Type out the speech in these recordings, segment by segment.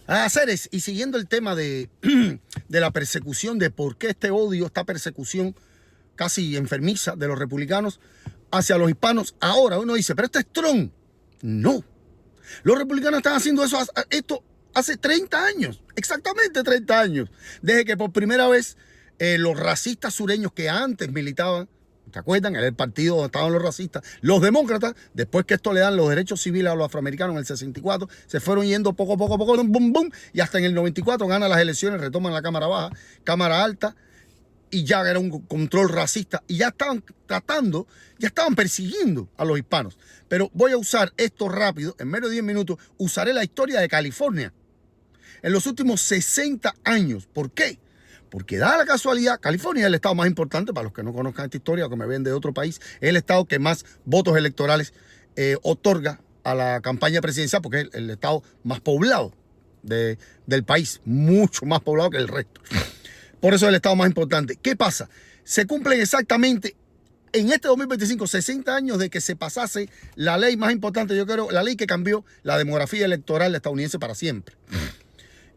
A Ceres, y siguiendo el tema de la persecución, de por qué este odio, esta persecución casi enfermiza de los republicanos hacia los hispanos, ahora uno dice, pero este es Trump. No. Los republicanos están haciendo esto hace 30 años, exactamente 30 años, desde que por primera vez los racistas sureños que antes militaban, ¿te acuerdan? Era el partido donde estaban los racistas. Los demócratas, después que esto le dan los derechos civiles a los afroamericanos en el 64, se fueron yendo poco a poco, bum, bum, y hasta en el 94 ganan las elecciones, retoman la Cámara Baja, Cámara Alta, y ya era un control racista, y ya estaban tratando, ya estaban persiguiendo a los hispanos. Pero voy a usar esto rápido, en menos de 10 minutos, usaré la historia de California en los últimos 60 años. ¿Por qué? Porque da la casualidad, California es el estado más importante, para los que no conozcan esta historia o que me ven de otro país, es el estado que más votos electorales otorga a la campaña presidencial, porque es el estado más poblado del país, mucho más poblado que el resto. Por eso es el estado más importante. ¿Qué pasa? Se cumplen exactamente en este 2025 60 años de que se pasase la ley más importante, yo creo, la ley que cambió la demografía electoral estadounidense para siempre.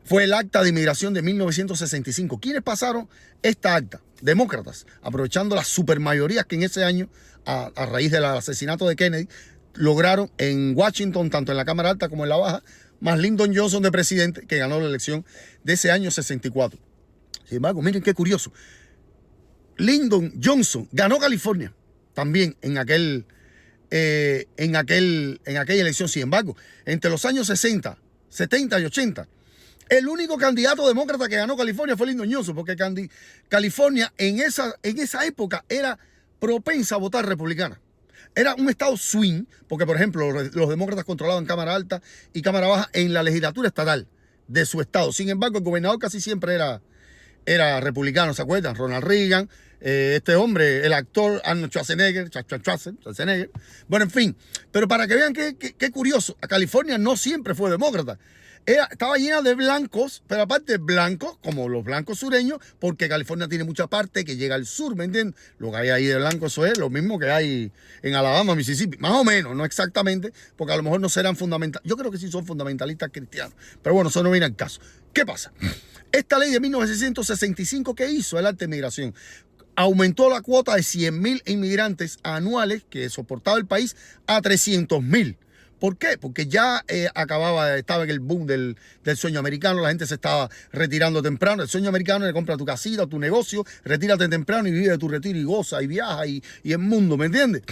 Fue el Acta de Inmigración de 1965. ¿Quiénes pasaron esta acta? Demócratas, aprovechando las supermayorías que en ese año, a raíz del asesinato de Kennedy, lograron en Washington, tanto en la Cámara Alta como en la Baja, más Lyndon Johnson de presidente, que ganó la elección de ese año 64. Sin embargo, miren qué curioso. Lyndon Johnson ganó California también en aquella elección. Sin embargo, entre los años 60, 70 y 80, el único candidato demócrata que ganó California fue Lyndon Johnson, porque California en esa época era propensa a votar republicana. Era un estado swing, porque por ejemplo los demócratas controlaban Cámara Alta y Cámara Baja en la legislatura estatal de su estado. Sin embargo, el gobernador casi siempre era republicano, ¿se acuerdan? Ronald Reagan, este hombre, el actor Arnold Schwarzenegger. Bueno, en fin, pero para que vean qué curioso, a California no siempre fue demócrata. Estaba llena de blancos, pero aparte blancos, como los blancos sureños, porque California tiene mucha parte que llega al sur, ¿me entienden? Lo que hay ahí de blanco, eso es lo mismo que hay en Alabama, Mississippi, más o menos, no exactamente, porque a lo mejor no serán fundamentalistas. Yo creo que sí son fundamentalistas cristianos, pero bueno, eso no viene al caso. ¿Qué pasa? Esta ley de 1965, ¿qué hizo el Acta de Migración? Aumentó la cuota de 100,000 inmigrantes anuales que soportaba el país a 300,000. ¿Por qué? Porque ya estaba en el boom del sueño americano, la gente se estaba retirando temprano. El sueño americano es compra tu casita, tu negocio, retírate temprano y vive de tu retiro y goza y viaja y el mundo, ¿me entiendes?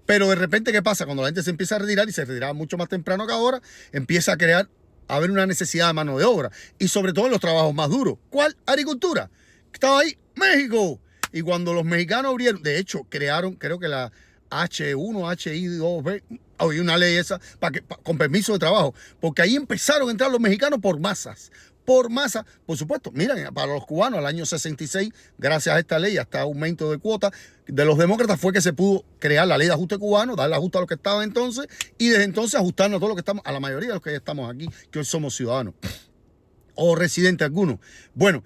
Pero de repente, ¿qué pasa? Cuando la gente se empieza a retirar y se retiraba mucho más temprano que ahora, empieza a haber una necesidad de mano de obra. Y sobre todo en los trabajos más duros. ¿Cuál? Agricultura. Estaba ahí, México. Y cuando los mexicanos abrieron, de hecho, crearon, creo que la H1, HI2B, hay una ley esa con permiso de trabajo, porque ahí empezaron a entrar los mexicanos por masas, por supuesto. Miren, para los cubanos, al año 66, gracias a esta ley, a este aumento de cuotas de los demócratas, fue que se pudo crear la ley de ajuste cubano, darle ajuste a los que estaban entonces, y desde entonces ajustarnos a todos los que estamos, a la mayoría de los que ya estamos aquí, que hoy somos ciudadanos o residentes algunos. Bueno,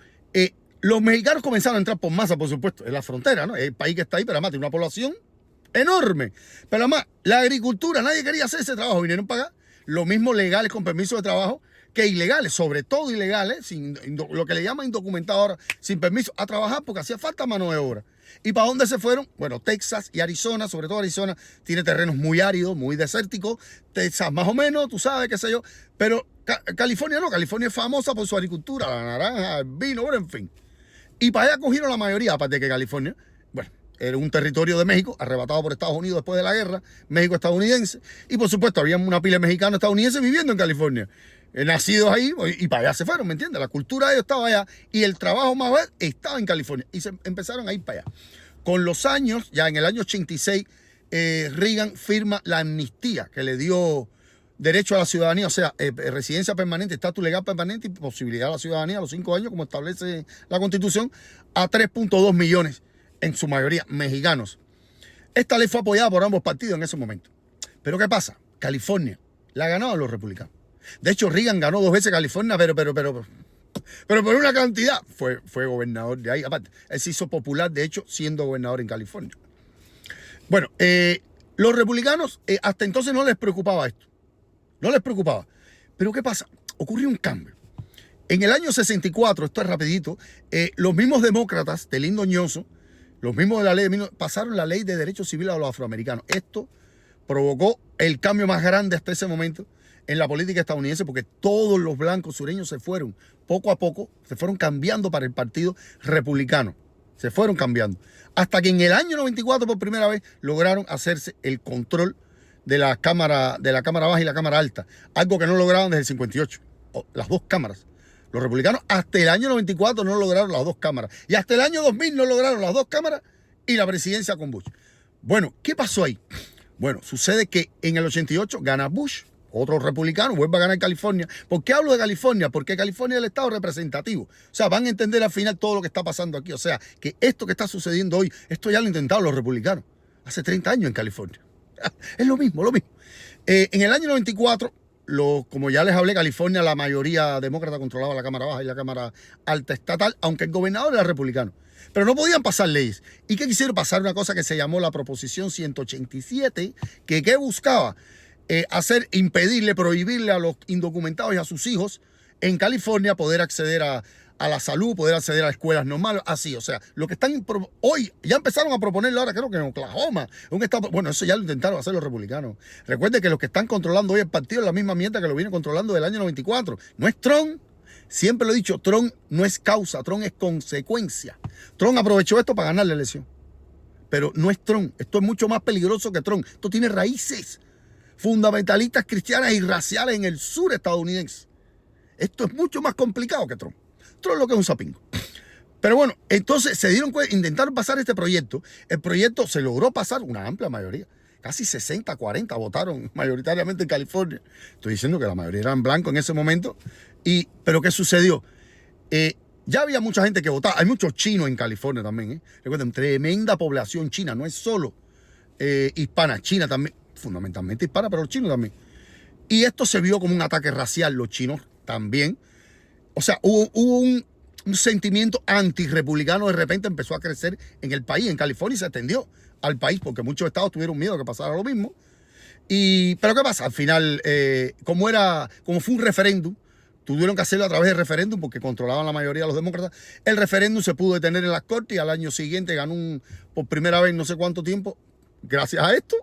los mexicanos comenzaron a entrar por masa, por supuesto, en la frontera, ¿no? El país que está ahí, pero además tiene una población enorme. Pero además, la agricultura, nadie quería hacer ese trabajo, vinieron para acá. Lo mismo legales con permiso de trabajo que ilegales, sobre todo ilegales, lo que le llaman indocumentados ahora, sin permiso, a trabajar porque hacía falta mano de obra. ¿Y para dónde se fueron? Bueno, Texas y Arizona, sobre todo Arizona, tiene terrenos muy áridos, muy desérticos. Texas más o menos, tú sabes, qué sé yo. Pero California no, California es famosa por su agricultura, la naranja, el vino, bueno, en fin. Y para allá cogieron la mayoría, aparte de que California, bueno, era un territorio de México, arrebatado por Estados Unidos después de la guerra, México estadounidense, y por supuesto había una pila de mexicanos estadounidenses viviendo en California, nacidos ahí, y para allá se fueron, ¿me entiendes? La cultura de ellos estaba allá, y el trabajo más bien estaba en California, y se empezaron a ir para allá. Con los años, ya en el año 86, Reagan firma la amnistía que le dio derecho a la ciudadanía, o sea, residencia permanente, estatus legal permanente y posibilidad a la ciudadanía a los 5 años, como establece la Constitución, a 3.2 millones, en su mayoría mexicanos. Esta ley fue apoyada por ambos partidos en ese momento. Pero ¿qué pasa? California la ganaron los republicanos. De hecho, Reagan ganó 2 veces California, pero por una cantidad. Fue gobernador de ahí. Aparte, él se hizo popular, de hecho, siendo gobernador en California. Bueno, los republicanos hasta entonces no les preocupaba esto. No les preocupaba. Pero ¿qué pasa? Ocurrió un cambio. En el año 64, esto es rapidito, los mismos demócratas de Lyndon Johnson, los mismos de la ley pasaron la ley de derechos civiles a los afroamericanos. Esto provocó el cambio más grande hasta ese momento en la política estadounidense, porque todos los blancos sureños se fueron, poco a poco, se fueron cambiando para el partido republicano. Se fueron cambiando. Hasta que en el año 94, por primera vez, lograron hacerse el control de la Cámara Baja y la Cámara Alta. Algo que no lograron desde el 58. Las dos cámaras. Los republicanos hasta el año 94 no lograron las dos cámaras. Y hasta el año 2000 no lograron las dos cámaras y la presidencia con Bush. Bueno, ¿qué pasó ahí? Bueno, sucede que en el 88 gana Bush, otro republicano, vuelve a ganar California. ¿Por qué hablo de California? Porque California es el estado representativo. O sea, van a entender al final todo lo que está pasando aquí. O sea, que esto que está sucediendo hoy, esto ya lo han intentado los republicanos hace 30 años en California. Es lo mismo, lo mismo. En el año 94, como ya les hablé, California, la mayoría demócrata controlaba la Cámara Baja y la Cámara Alta estatal, aunque el gobernador era republicano. Pero no podían pasar leyes. ¿Y qué quisieron? Pasar una cosa que se llamó la Proposición 187, que ¿qué buscaba? Impedirle, prohibirle a los indocumentados y a sus hijos en California poder acceder a la salud, poder acceder a escuelas normales, así. O sea, lo que están hoy, ya empezaron a proponerlo ahora, creo que en Oklahoma, un estado, bueno, eso ya lo intentaron hacer los republicanos. Recuerden que los que están controlando hoy el partido es la misma mierda que lo viene controlando del año 94. No es Trump. Siempre lo he dicho, Trump no es causa, Trump es consecuencia. Trump aprovechó esto para ganar la elección. Pero no es Trump. Esto es mucho más peligroso que Trump. Esto tiene raíces fundamentalistas cristianas y raciales en el sur estadounidense. Esto es mucho más complicado que Trump. Trump es lo que es un sapingo. Pero bueno, entonces se dieron cuenta, intentaron pasar este proyecto. El proyecto se logró pasar una amplia mayoría. Casi 60-40 votaron mayoritariamente en California. Estoy diciendo que la mayoría eran blancos en ese momento. Pero ¿qué sucedió? Ya había mucha gente que votaba. Hay muchos chinos en California también. Recuerden, tremenda población china. No es solo hispana, china también. Fundamentalmente hispana, pero los chinos también. Y esto se vio como un ataque racial. Los chinos también. O sea, hubo un sentimiento antirrepublicano de repente empezó a crecer en el país. En California se extendió al país porque muchos estados tuvieron miedo de que pasara lo mismo. Pero ¿qué pasa? Al final, como fue un referéndum, tuvieron que hacerlo a través de referéndum porque controlaban la mayoría de los demócratas. El referéndum se pudo detener en las cortes y al año siguiente ganó por primera vez no sé cuánto tiempo, gracias a esto,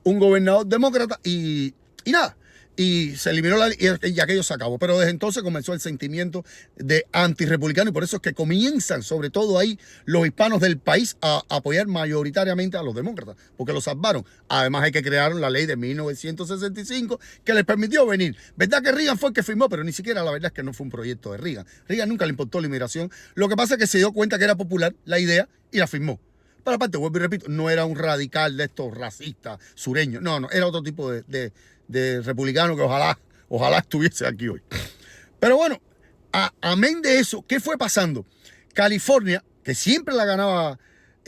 un gobernador demócrata y nada. Y se eliminó la ley y aquello se acabó. Pero desde entonces comenzó el sentimiento de antirrepublicano y por eso es que comienzan, sobre todo ahí, los hispanos del país a apoyar mayoritariamente a los demócratas, porque los salvaron. Además hay que crear la ley de 1965 que les permitió venir. ¿Verdad que Reagan fue el que firmó? Pero ni siquiera la verdad es que no fue un proyecto de Reagan. Reagan nunca le importó la inmigración. Lo que pasa es que se dio cuenta que era popular la idea y la firmó. Pero aparte, vuelvo y repito, no era un radical de estos racistas sureños. No, era otro tipo de republicano que ojalá estuviese aquí hoy. Pero bueno, amén de eso, ¿qué fue pasando? California, que siempre la ganaba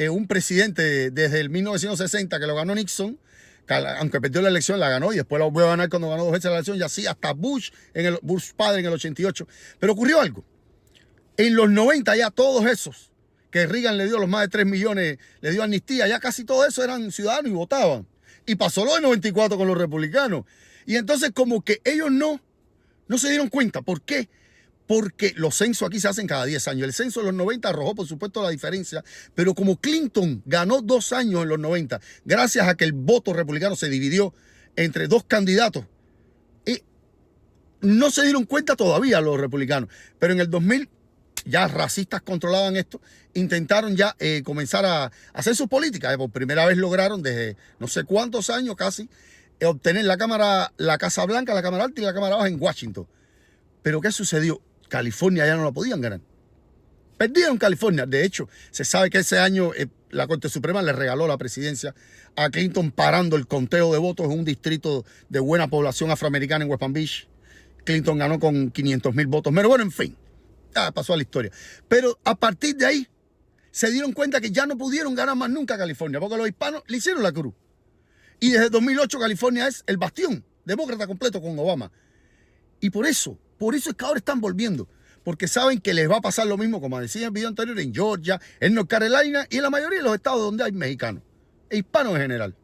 un presidente desde el 1960, que lo ganó Nixon, aunque perdió la elección, la ganó y después la volvió a ganar cuando ganó 2 veces la elección, y así hasta Bush padre en el 88. Pero ocurrió algo. En los 90 ya todos esos que Reagan le dio los más de 3 millones, le dio amnistía, ya casi todos esos eran ciudadanos y votaban. Y pasó lo de 94 con los republicanos. Y entonces como que ellos no se dieron cuenta. ¿Por qué? Porque los censos aquí se hacen cada 10 años. El censo de los 90 arrojó, por supuesto, la diferencia. Pero como Clinton ganó 2 años en los 90, gracias a que el voto republicano se dividió entre 2 candidatos, no se dieron cuenta todavía los republicanos. Pero en el 2000 ya racistas controlaban esto, intentaron ya comenzar a hacer sus políticas. Por primera vez lograron desde no sé cuántos años casi obtener la Casa Blanca, la Cámara Alta y la Cámara Baja en Washington. Pero ¿qué sucedió? California ya no la podían ganar. Perdieron California. De hecho, se sabe que ese año la Corte Suprema le regaló la presidencia a Clinton parando el conteo de votos en un distrito de buena población afroamericana en West Palm Beach. Clinton ganó con 500,000 votos. Pero bueno, en fin. Pasó a la historia. Pero a partir de ahí se dieron cuenta que ya no pudieron ganar más nunca California, porque los hispanos le hicieron la cruz. Y desde 2008 California es el bastión demócrata completo con Obama. Y por eso es que ahora están volviendo, porque saben que les va a pasar lo mismo, como decía en el video anterior, en Georgia, en North Carolina y en la mayoría de los estados donde hay mexicanos e hispanos en general.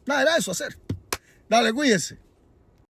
Nada, era eso hacer. Dale, cuídense.